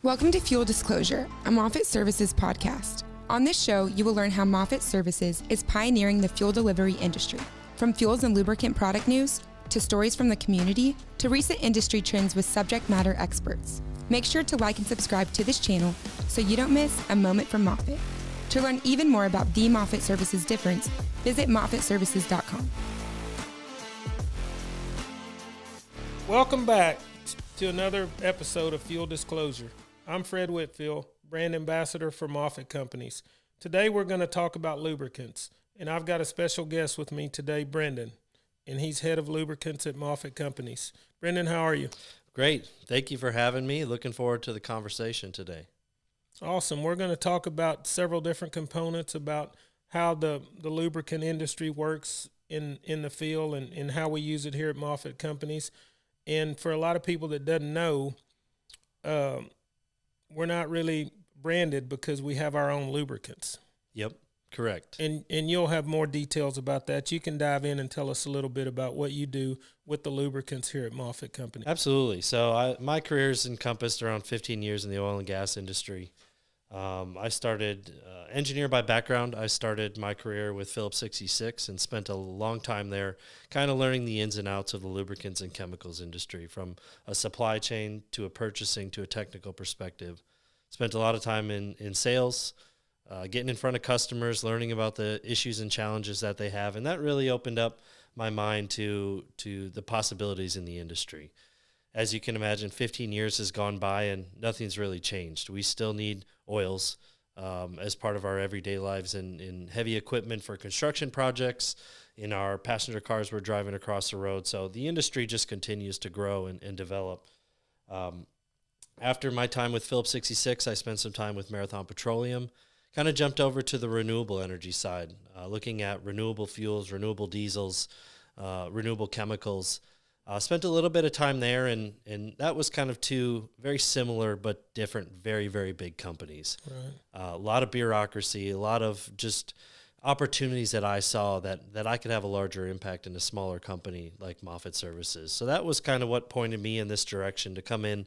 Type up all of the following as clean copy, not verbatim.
Welcome to Fuel Disclosure, a Moffitt Services podcast. On this show, you will learn how Moffitt Services is pioneering the fuel delivery industry. From fuels and lubricant product news, to stories from the community, to recent industry trends with subject matter experts. Make sure to like and subscribe to this channel so you don't miss a moment from Moffitt. To learn even more about the Moffitt Services difference, visit moffittservices.com. Welcome back to another episode of Fuel Disclosure. I'm Fred Whitfield, brand ambassador for Moffitt Companies. Today we're going to talk about lubricants, and I've got a special guest with me today, Brendan, and he's head of lubricants at Moffitt Companies. Brendan, how are you? Great. Thank you for having me. Looking forward to the conversation today. Awesome. We're going to talk about several different components about how the lubricant industry works in the field and how we use it here at Moffitt Companies. And for a lot of people that doesn't know, we're not really branded because we have our own lubricants. Yep, correct. And you'll have more details about that. You can dive in and tell us a little bit about what you do with the lubricants here at Moffitt Company. Absolutely. So my career is encompassed around 15 years in the oil and gas industry. I started engineer by background. I started my career with Phillips 66 and spent a long time there kind of learning the ins and outs of the lubricants and chemicals industry, from a supply chain to a purchasing to a technical perspective. Spent a lot of time in sales, getting in front of customers, learning about the issues and challenges that they have, and that really opened up my mind to the possibilities in the industry. As you can imagine, 15 years has gone by and nothing's really changed. We still need oils as part of our everyday lives in heavy equipment for construction projects, in our passenger cars we're driving across the road. So the industry just continues to grow and develop. After my time with Phillips 66, I spent some time with Marathon Petroleum, kind of jumped over to the renewable energy side, looking at renewable fuels, renewable diesels, renewable chemicals. Spent a little bit of time there, and that was kind of two very similar but different, very, very big companies. Right. A lot of bureaucracy, a lot of just opportunities that I saw that I could have a larger impact in a smaller company like Moffitt Services. So that was kind of what pointed me in this direction to come in,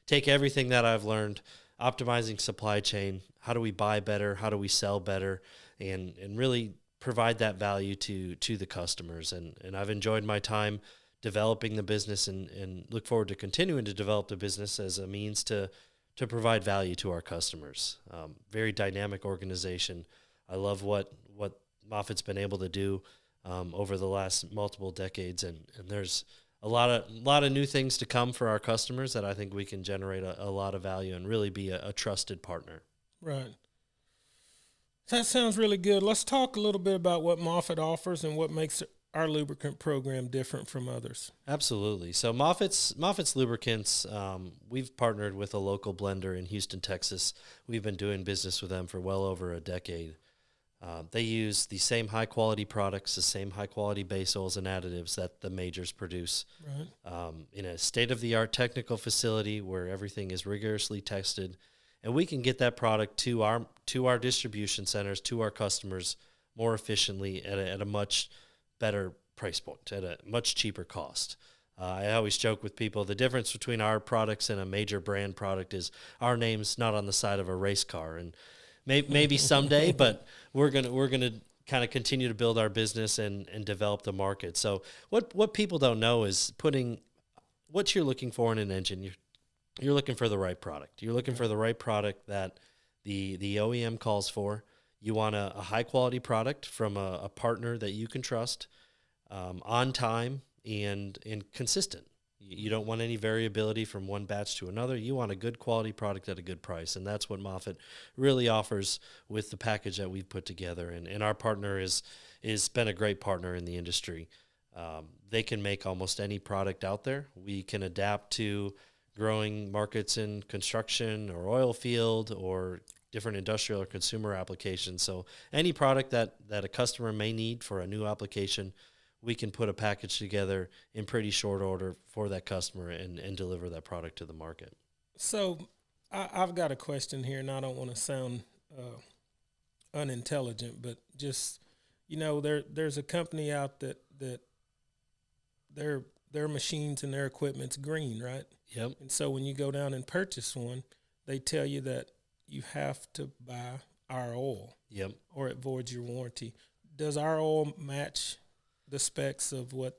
take everything that I've learned, optimizing supply chain, how do we buy better, how do we sell better, and really provide that value to the customers. And I've enjoyed my time developing the business and look forward to continuing to develop the business as a means to provide value to our customers. Very dynamic organization. I love what Moffitt's been able to do over the last multiple decades, and there's a lot of new things to come for our customers that I think we can generate a lot of value and really be a trusted partner. Right. That sounds really good. Let's talk a little bit about what Moffitt offers and what makes our lubricant program different from others. Absolutely. So Moffitt's lubricants, we've partnered with a local blender in Houston, Texas. We've been doing business with them for well over a decade. They use the same high-quality products, the same high-quality base oils and additives that the majors produce. Right. In a state-of-the-art technical facility where everything is rigorously tested, and we can get that product to our distribution centers, to our customers more efficiently at a much better price point, at a much cheaper cost. I always joke with people, the difference between our products and a major brand product is our name's not on the side of a race car, and maybe someday, but we're gonna kind of continue to build our business and develop the market. So what people don't know is putting what you're looking for in an engine. You're looking for the right product. You're looking for the right product that the OEM calls for. You want a high-quality product from a partner that you can trust, on time and consistent. You don't want any variability from one batch to another. You want a good quality product at a good price, and that's what Moffitt really offers with the package that we've put together. And our partner is been a great partner in the industry. They can make almost any product out there. We can adapt to growing markets in construction or oil field or different industrial or consumer applications. So any product that a customer may need for a new application, we can put a package together in pretty short order for that customer and deliver that product to the market. So I've got a question here, and I don't want to sound unintelligent, but just, there's a company out that their machines and their equipment's green, right? Yep. And so when you go down and purchase one, they tell you that you have to buy our oil. Yep. Or it voids your warranty. Does our oil match the specs of what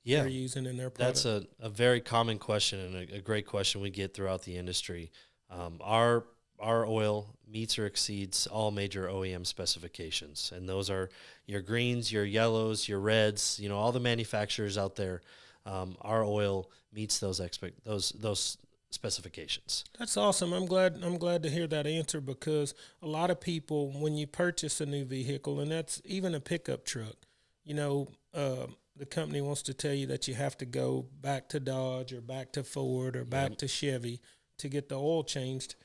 they're using in their product? That's a very common question and a great question we get throughout the industry. Our oil meets or exceeds all major OEM specifications, and those are your greens, your yellows, your reds. All the manufacturers out there. Our oil meets those specifications. That's awesome. I'm glad to hear that answer, because a lot of people, when you purchase a new vehicle, and that's even a pickup truck, the company wants to tell you that you have to go back to Dodge or back to Ford or back to Chevy to get the oil changed.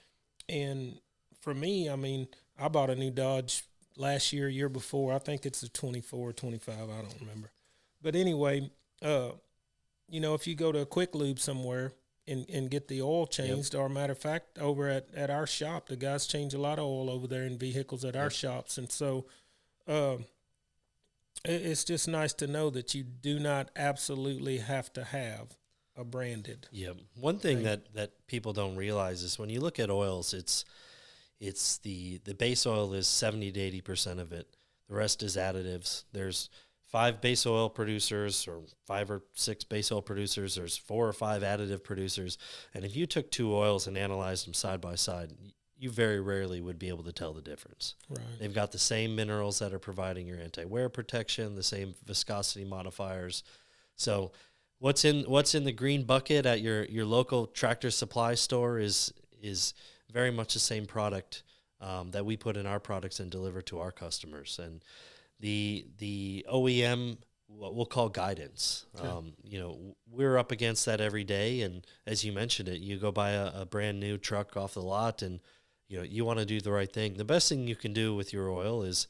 And for me, I bought a new Dodge last year before. I think it's a 24 or 25. I don't remember. But anyway, if you go to a quick lube somewhere and get the oil changed, or matter of fact, over at our shop, the guys change a lot of oil over there in vehicles at our shops. And so it's just nice to know that you do not absolutely have to have a branded. Yep. One thing that people don't realize is when you look at oils, it's the base oil is 70 to 80% of it. The rest is additives. There's 5 base oil producers, or 5 or 6 base oil producers. There's 4 or 5 additive producers. And if you took 2 oils and analyzed them side by side, you very rarely would be able to tell the difference. Right. They've got the same minerals that are providing your anti-wear protection, the same viscosity modifiers. So what's in the green bucket at your local Tractor Supply store is very much the same product that we put in our products and deliver to our customers. And the OEM, what we'll call guidance. Okay. We're up against that every day. And as you mentioned it, you go buy a brand new truck off the lot, and you want to do the right thing. The best thing you can do with your oil is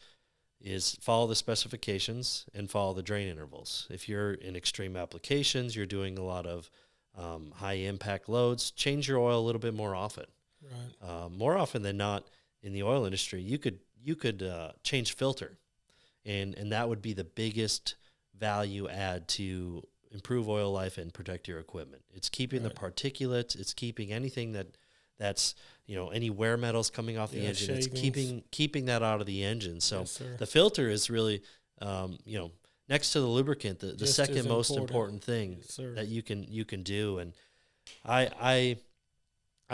follow the specifications and follow the drain intervals. If you're in extreme applications, you're doing a lot of high impact loads, change your oil a little bit more often. Right. More often than not in the oil industry, you could change filter, and that would be the biggest value add to improve oil life and protect your equipment. It's keeping the particulates, it's keeping anything that's any wear metals coming off the engine. Shavings. It's keeping that out of the engine. So yes, the filter is really next to the lubricant, the second most important thing that you can do. And I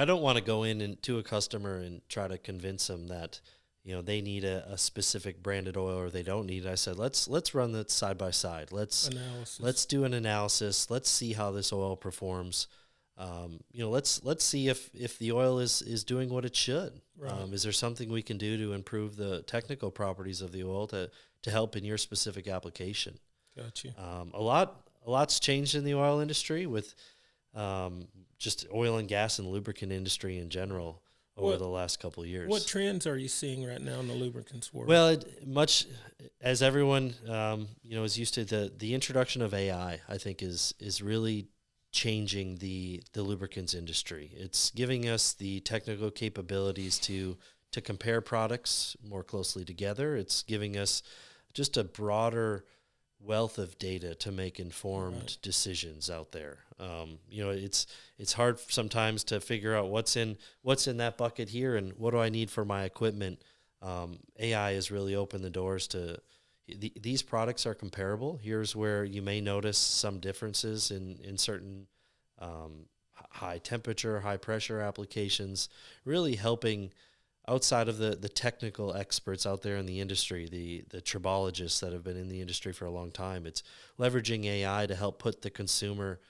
don't want to go into a customer and try to convince them that they need a specific branded oil or they don't need it. I said, let's run that side by side. Let's do an analysis. Let's see how this oil performs. Let's see if the oil is doing what it should. Right. Is there something we can do to improve the technical properties of the oil to help in your specific application? Got you. A lot's changed in the oil industry with just oil and gas and lubricant industry in general over the last couple of years. What trends are you seeing right now in the lubricants world? Well, much as everyone is used to, the introduction of AI, I think is really changing the lubricants industry. It's giving us the technical capabilities to compare products more closely together. It's giving us just a broader wealth of data to make informed decisions out there. It's hard sometimes to figure out what's in that bucket here and what do I need for my equipment. AI has really opened the doors to these products are comparable. Here's where you may notice some differences in certain high temperature, high pressure applications, really helping outside of the technical experts out there in the industry, the tribologists that have been in the industry for a long time. It's leveraging AI to help put the consumer's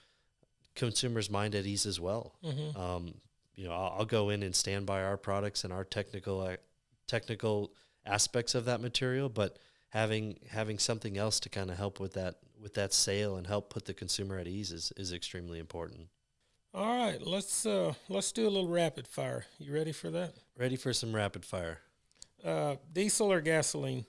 mind at ease as well. Mm-hmm. I'll go in and stand by our products and our technical aspects of that material, but having something else to kind of help with that sale and help put the consumer at ease is extremely important. All right, let's do a little rapid fire. You ready for that? Ready for some rapid fire. Diesel or gasoline?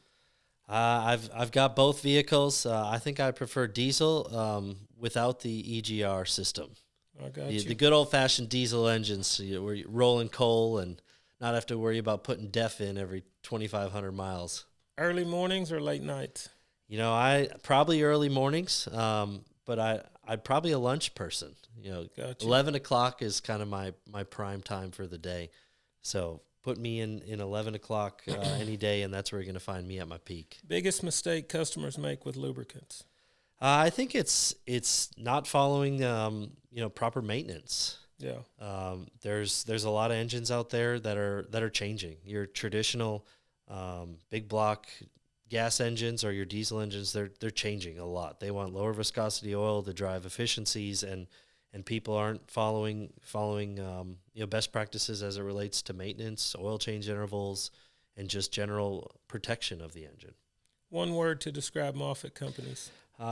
I've got both vehicles. I think I prefer diesel without the EGR system. I got you. The good old fashioned diesel engines, where you're rolling coal and not have to worry about putting DEF in every 2,500 miles. Early mornings or late nights? I probably early mornings, but I I'd probably a lunch person. Gotcha. 11 o'clock is kind of my prime time for the day. So put me in 11 o'clock any day, and that's where you're going to find me at my peak. Biggest mistake customers make with lubricants? I think it's not following proper maintenance. Yeah. There's a lot of engines out there that are changing. Your traditional big block gas engines or your diesel engines, they're changing a lot. They want lower viscosity oil to drive efficiencies, and people aren't following best practices as it relates to maintenance, oil change intervals, and just general protection of the engine. One word to describe Moffitt Companies.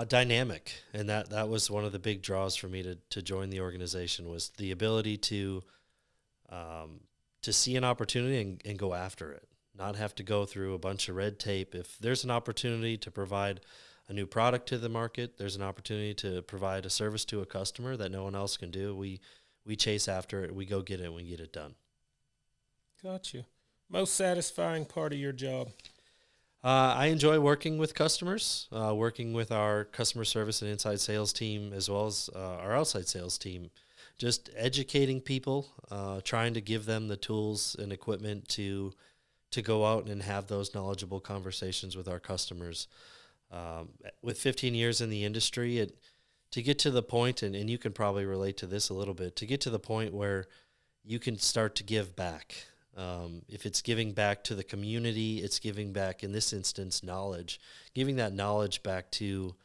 Dynamic, and that was one of the big draws for me to join the organization, was the ability to see an opportunity and go after it, not have to go through a bunch of red tape. If there's an opportunity to provide a new product to the market, there's an opportunity to provide a service to a customer that no one else can do, we chase after it, we go get it, and we get it done. Got you. Most satisfying part of your job? I enjoy working with customers, working with our customer service and inside sales team, as well as our outside sales team, just educating people, trying to give them the tools and equipment to go out and have those knowledgeable conversations with our customers. With 15 years in the industry, to get to the point, and you can probably relate to this a little bit, to get to the point where you can start to give back. If it's giving back to the community, it's giving back, in this instance, knowledge. Giving that knowledge back to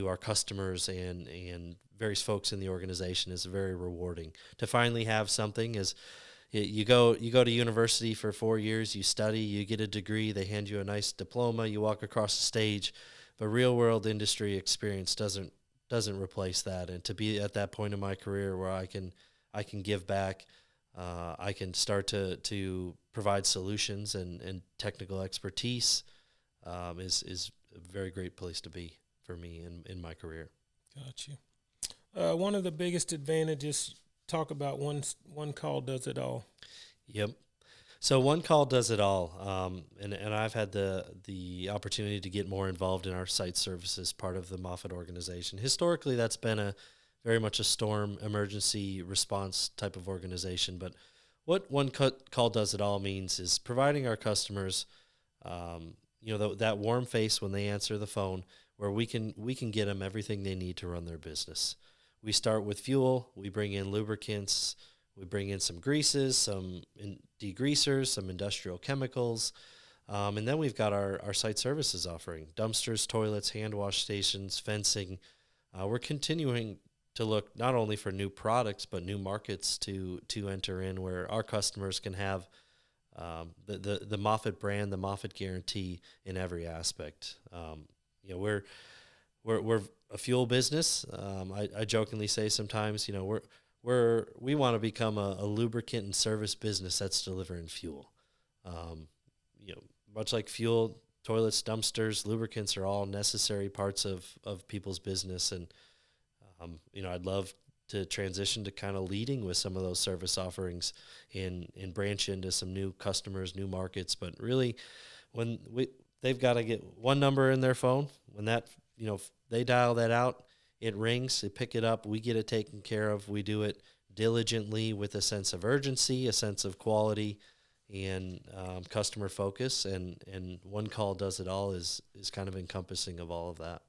our customers and various folks in the organization is very rewarding. To finally have something as you go to university for 4 years, you study, you get a degree, they hand you a nice diploma, you walk across the stage, but real world industry experience doesn't replace that. And to be at that point in my career where I can give back, I can start to provide solutions and technical expertise, is a very great place to be for me in my career. Got you. One of the biggest advantages, talk about one call does it all. Yep. So one call does it all. And I've had the opportunity to get more involved in our site services part of the Moffitt organization. Historically, that's been very much a storm emergency response type of organization. But what one call does it all means is providing our customers, that warm face when they answer the phone, where we can get them everything they need to run their business. We start with fuel. We bring in lubricants. We bring in some greases, some degreasers, some industrial chemicals. And then we've got our site services offering: dumpsters, toilets, hand wash stations, fencing. We're continuing to look not only for new products, but new markets to enter in, where our customers can have the Moffitt brand, the Moffitt guarantee in every aspect. We're a fuel business. I jokingly say sometimes, we want to become a lubricant and service business that's delivering fuel. Much like fuel, toilets, dumpsters, lubricants are all necessary parts of people's business. And, I'd love to transition to kind of leading with some of those service offerings and branch into some new customers, new markets. But really, when they've got to get one number in their phone, when that, they dial that out, it rings, they pick it up, we get it taken care of. We do it diligently with a sense of urgency, a sense of quality, and customer focus. And one call does it all is kind of encompassing of all of that.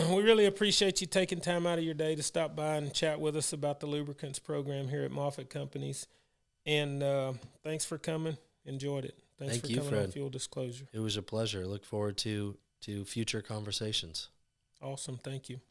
We really appreciate you taking time out of your day to stop by and chat with us about the lubricants program here at Moffitt Companies. And thanks for coming. Enjoyed it. Thanks for coming on Fuel Disclosure. It was a pleasure. I look forward to future conversations. Awesome. Thank you.